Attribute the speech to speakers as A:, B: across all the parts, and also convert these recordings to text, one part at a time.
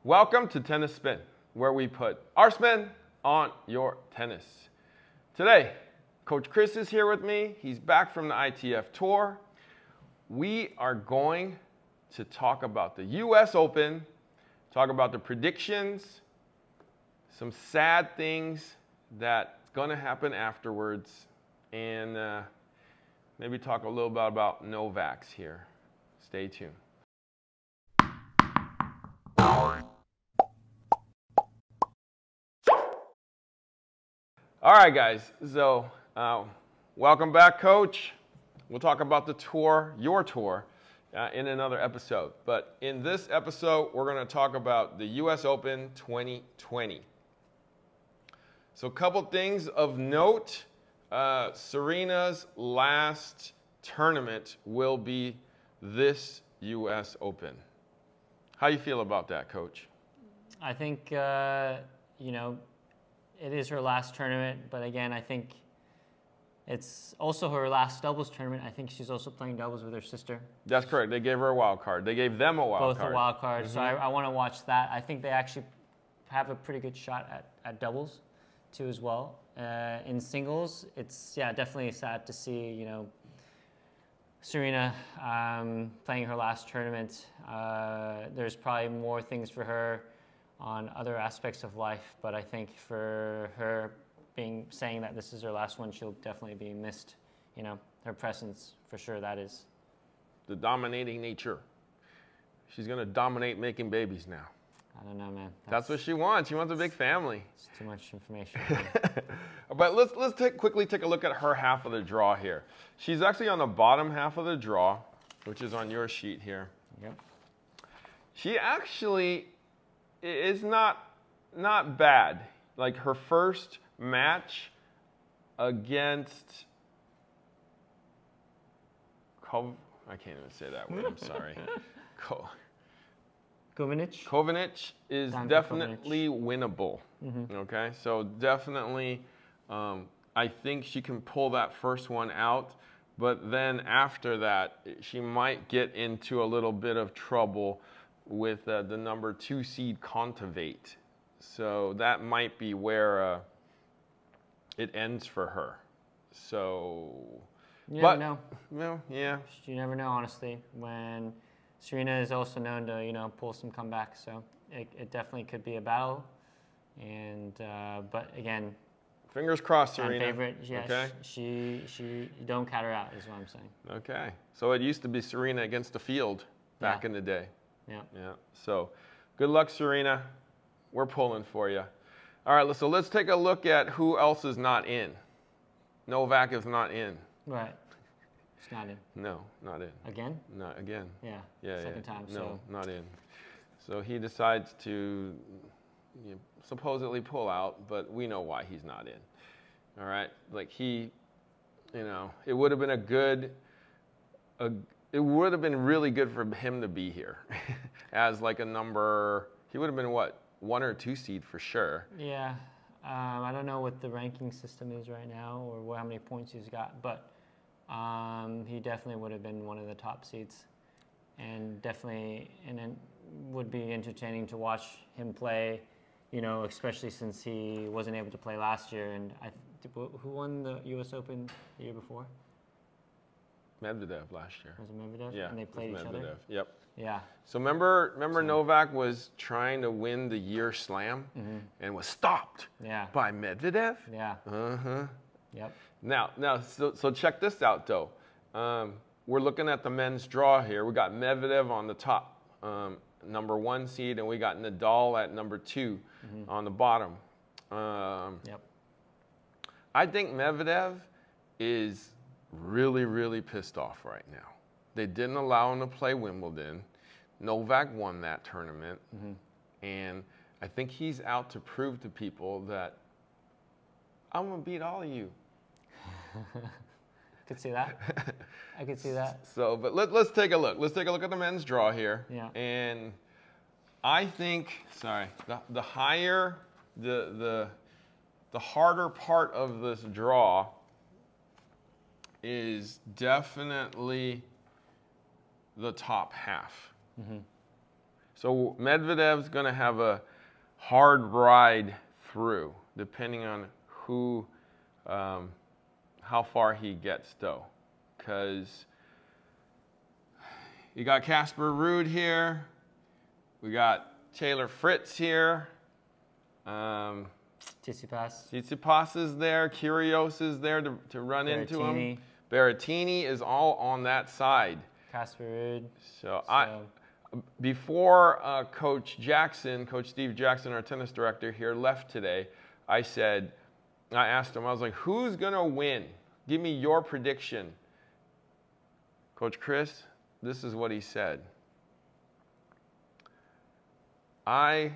A: Welcome to Tennis Spin, where we put our spin on your tennis. Today, Coach Chris is here with me. He's back from the ITF tour. We are going to talk about the US Open, talk about the predictions, some sad things that's going to happen afterwards, and maybe talk a little bit about Novak's here. Stay tuned. All right, guys, so welcome back, Coach. We'll talk about the tour, your tour, in another episode. But in this episode, we're going to talk about the US Open 2020. So a couple things of note. Serena's last tournament will be this US Open. How do you feel about that, Coach?
B: I think, it is her last tournament, but again, I think it's also her last doubles tournament. I think she's also playing doubles with her sister.
A: That's correct. They gave her a wild card. They gave them a wild card.
B: Both a wild card. So I want to watch that. I think they actually have a pretty good shot at doubles too as well. In singles, it's definitely sad to see, Serena playing her last tournament. There's probably more things for her on other aspects of life, but I think for her saying that this is her last one, she'll definitely be missed. Her presence for sure. That is
A: the dominating nature. She's gonna dominate making babies now.
B: I don't know, man.
A: That's what she wants. She wants a big family.
B: It's too much information.
A: But let's quickly take a look at her half of the draw here. She's actually on the bottom half of the draw, which is on your sheet here.
B: Yep.
A: She actually is not bad. Like her first match against I can't even say that word. I'm sorry. Kovanic is definitely winnable. Okay, so definitely, I think she can pull that first one out, but then after that, she might get into a little bit of trouble with the number 2 seed Contivate. So that might be where it ends for her. So,
B: you never know.
A: Well, yeah.
B: You never know, honestly. When Serena is also known to, pull some comebacks, so it definitely could be a battle. And but again,
A: fingers crossed, Serena.
B: Favorite, yeah.
A: Okay.
B: She don't count her out, is what I'm saying.
A: Okay. So it used to be Serena against the field back in the day.
B: Yeah.
A: Yeah. So, good luck, Serena. We're pulling for you. All right. So let's take a look at who else is not in. Novak is not in.
B: Right. It's not in.
A: No, not in.
B: Again?
A: Not again.
B: Yeah.
A: Yeah.
B: Second time.
A: No,
B: so.
A: not in. So he decides to supposedly pull out, but we know why he's not in. All right. Like it would have been it would have been really good for him to be here as like a number. He would have been what, 1 or 2 seed for sure.
B: Yeah. I don't know what the ranking system is right now or how many points he's got, but he definitely would have been one of the top seeds, and definitely, and it would be entertaining to watch him play, especially since he wasn't able to play last year. And who won the US Open the year before?
A: Medvedev last year.
B: Was it Medvedev?
A: Yeah.
B: And they played each other?
A: Yep.
B: Yeah.
A: So remember Novak was trying to win the year slam and was stopped by Medvedev?
B: Yeah.
A: Uh-huh.
B: Yep.
A: Now, so check this out, though. We're looking at the men's draw here. We got Medvedev on the top, number 1 seed, and we got Nadal at number 2 on the bottom.
B: Yep.
A: I think Medvedev is really, really pissed off right now. They didn't allow him to play Wimbledon. Novak won that tournament. And I think he's out to prove to people that I'm going to beat all of you.
B: Could see that. I could see that.
A: So, but let's take a look. Let's take a look at the men's draw here.
B: Yeah.
A: And I think, the higher, the harder part of this draw is definitely the top half. So Medvedev's going to have a hard ride through, depending on who, how far he gets, though. Because you got Casper Ruud here. We got Taylor Fritz here. Tsitsipas is there. Kyrgios is there to run into him. Berrettini is all on that side.
B: Casper Ruud.
A: So before Coach Steve Jackson, our tennis director here, left today, I asked him, I was like, who's going to win? Give me your prediction. Coach Chris, this is what he said. I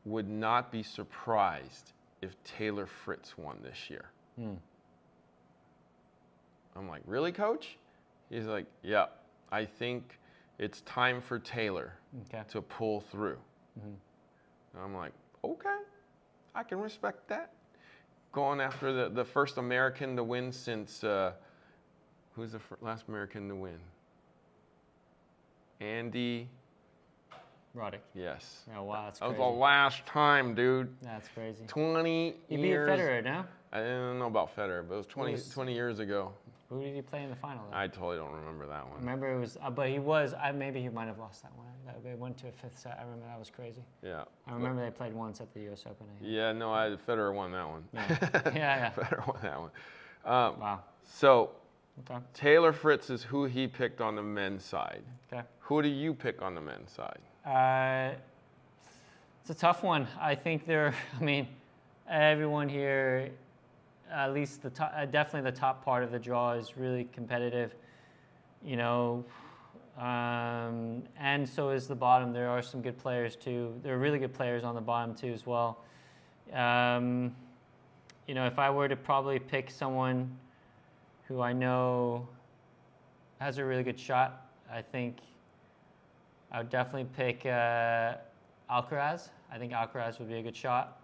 A: would not be surprised if Taylor Fritz won this year. I'm like, really, Coach? He's like, yeah, I think it's time for Taylor to pull through. And I'm like, okay, I can respect that. Going after the first American to win since, who's the last American to win? Andy
B: Roddick.
A: Yes.
B: Oh, wow, that's crazy.
A: That was the last time, dude.
B: That's crazy.
A: 20 years.
B: He beat Federer, no?
A: I don't know about Federer, but it was 20 years ago.
B: Who did he play in the final? Though?
A: I totally don't remember that one.
B: I remember it was, but he was, maybe he might have lost that one. They went to a fifth set. I remember that was crazy.
A: Yeah.
B: I remember they played once at the U.S. Open.
A: Yeah, no, Federer won that one.
B: Yeah.
A: Federer won that one.
B: Wow.
A: So, Taylor Fritz is who he picked on the men's side.
B: Okay.
A: Who do you pick on the men's side?
B: It's a tough one. I think everyone here, at least definitely the top part of the draw is really competitive, you know, and so is the bottom. There are some good players too. There are really good players on the bottom too as well. You know, if I were to probably pick someone who I know has a really good shot, I think I would definitely pick Alcaraz. I think Alcaraz would be a good shot.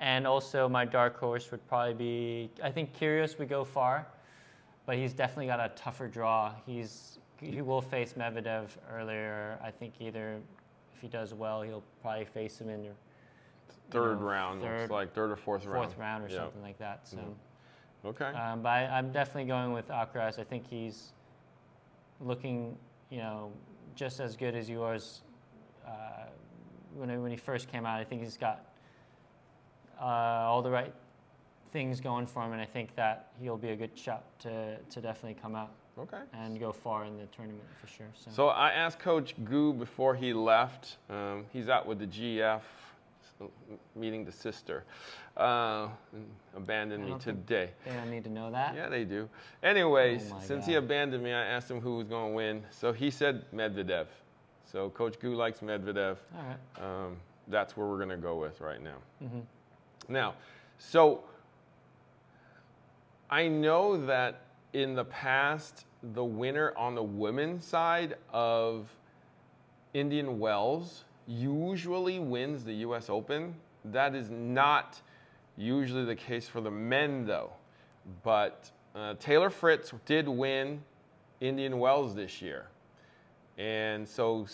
B: And also my dark horse would probably be, I think Kyrgios would go far, but he's definitely got a tougher draw. He will face Medvedev earlier. I think either if he does well, he'll probably face him in the
A: third round, looks like third or fourth round.
B: Fourth round or something like that. So,
A: okay.
B: But I'm definitely going with Alcaraz. I think he's looking, you know, just as good as he was when he first came out. I think he's got all the right things going for him, and I think that he'll be a good shot to definitely come out and go far in the tournament for sure.
A: So I asked Coach Gu before he left. He's out with the GF, meeting the sister. Abandoned me today.
B: They don't need to know that.
A: Yeah, they do. Anyways, since he abandoned me, I asked him who was going to win. So he said Medvedev. So Coach Gu likes Medvedev.
B: All right.
A: That's where we're going to go with right now. Now, so I know that in the past, the winner on the women's side of Indian Wells usually wins the U.S. Open. That is not usually the case for the men, though. But Taylor Fritz did win Indian Wells this year. And so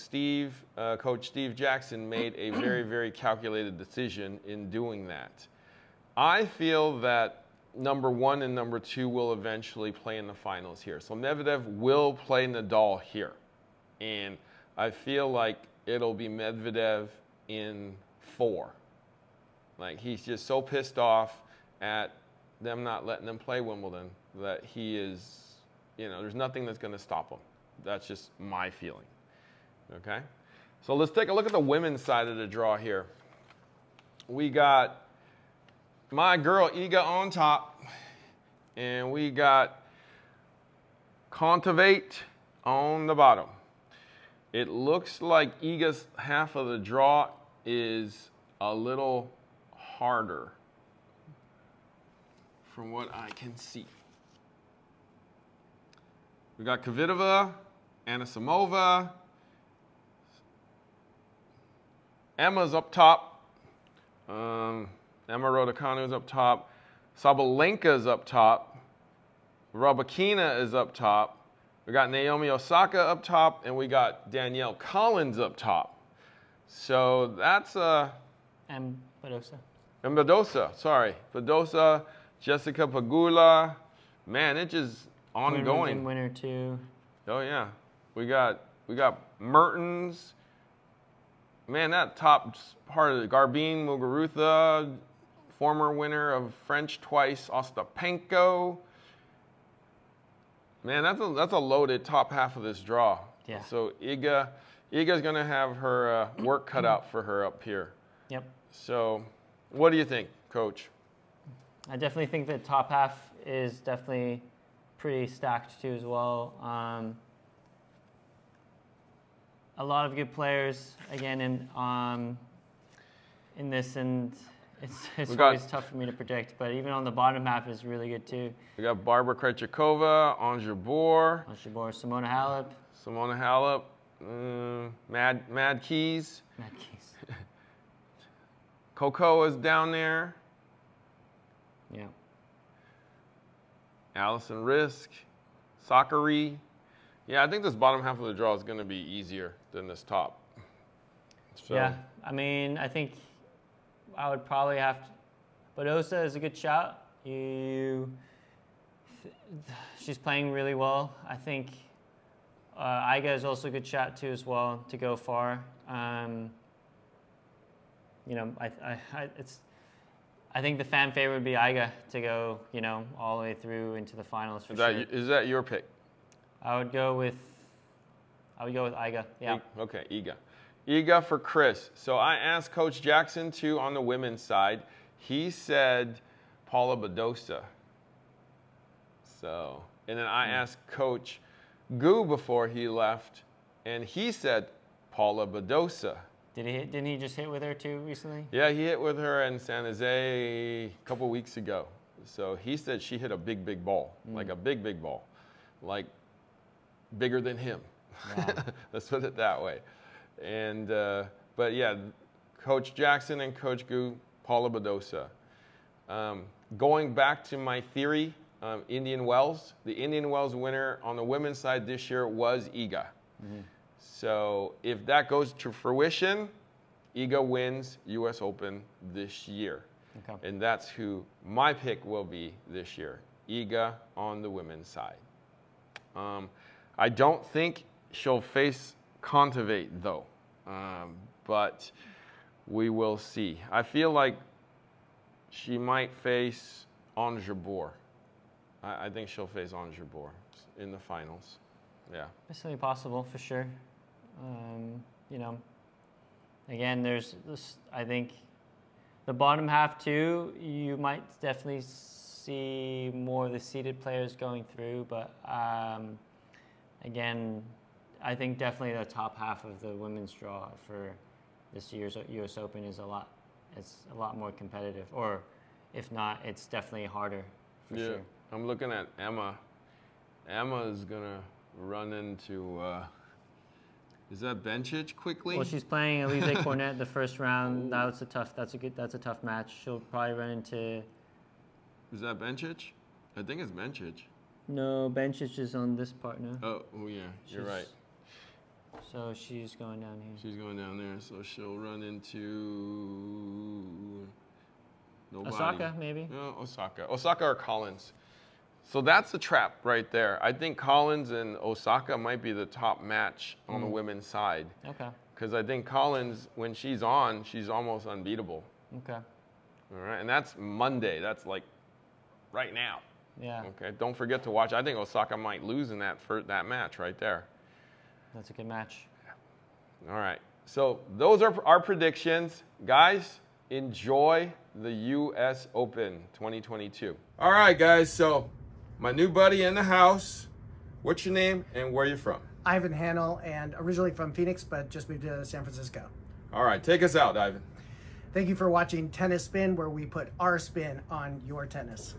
A: Coach Steve Jackson made a very, very calculated decision in doing that. I feel that number 1 and number 2 will eventually play in the finals here. So Medvedev will play Nadal here. And I feel like it'll be Medvedev in 4. Like, he's just so pissed off at them not letting them play Wimbledon that he is, you know, there's nothing that's going to stop him. That's just my feeling. Okay? So let's take a look at the women's side of the draw here. We got my girl Iga on top, and we got Kontaveit on the bottom. It looks like Iga's half of the draw is a little harder from what I can see. We got Kvitova, Anisimova, Emma's up top, Emma Raducanu's up top, Sabalenka's up top, Rybakina is up top, We got Naomi Osaka up top, and we got Danielle Collins up top. So that's
B: And Badosa.
A: and Badosa, sorry. Badosa, Jessica Pegula. Man, it's just ongoing.
B: Wimbledon winner too.
A: Oh yeah. We got Mertens. Man, that top part of the Garbine Muguruza, former winner of French twice, Ostapenko. Man, that's a loaded top half of this draw.
B: Yeah.
A: So Iga's gonna have her work cut out for her up here.
B: Yep.
A: So, what do you think, Coach?
B: I definitely think the top half is definitely pretty stacked too as well. A lot of good players again in this, and it's always tough for me to predict. But even on the bottom half is really good too.
A: We got Barbara Krejcikova, Ons Jabeur,
B: Simona Halep.
A: Simona Halep, Mad Keys.
B: Mad Keys.
A: Coco is down there.
B: Yeah.
A: Allison Risk, Sakari. Yeah, I think this bottom half of the draw is going to be easier than this top. So.
B: Yeah, I mean, I think I would probably have to. Badosa is a good shout. She's playing really well. I think Iga is also a good shot too as well to go far. You know, I think the fan favorite would be Iga to go, you know, all the way through into the finals for sure.
A: Is that your pick?
B: I would go with Iga. Yeah.
A: Okay, Iga. Iga for Chris. So I asked Coach Jackson too on the women's side. He said Paula Badosa. So, and then I asked Coach Gu before he left, and he said Paula Badosa.
B: Didn't he just hit with her too recently?
A: Yeah, he hit with her in San Jose a couple weeks ago. So he said she hit a big ball, like a big ball, like bigger than him. Wow. Let's put it that way. And but yeah, Coach Jackson and Coach Gu, Paula Badosa. Going back to my theory, Indian Wells, the Indian Wells winner on the women's side this year was Iga. Mm-hmm. So if that goes to fruition, Iga wins U.S. Open this year. Okay. And that's who my pick will be this year, Iga on the women's side. I don't think she'll face Kontaveit though, but we will see. I feel like she might face Ons Jabeur. I think she'll face Ons Jabeur in the finals. Yeah. It's
B: certainly possible for sure. You know, again, there's this, I think the bottom half too, you might definitely see more of the seeded players going through, but again, I think definitely the top half of the women's draw for this year's U.S. Open is a lot more competitive, or if not, it's definitely harder for sure.
A: I'm looking at Emma. Emma is gonna run into. Is that Bencic quickly?
B: Well, she's playing Alizé Cornet the first round. That's a tough match. She'll probably run into.
A: Is that Bencic? I think it's Bencic.
B: No, Bencic is on this part now.
A: Oh yeah, you're right.
B: So she's going down here.
A: She's going down there, so she'll run into nobody.
B: Osaka, maybe.
A: No, Osaka or Collins. So that's the trap right there. I think Collins and Osaka might be the top match on the women's side. Okay. Because I think Collins, when she's on, she's almost unbeatable. Okay. All right, and that's Monday. That's like right now. Yeah. Okay. Don't forget to watch. I think Osaka might lose in that match right there.
B: That's a good match.
A: All right. So those are our predictions, guys. Enjoy the U.S. Open 2022. All right, guys. So. My new buddy in the house. What's your name and where are you from?
C: Ivan Hanel, and originally from Phoenix, but just moved to San Francisco.
A: All right, take us out, Ivan.
C: Thank you for watching Tennis Spin, where we put our spin on your tennis.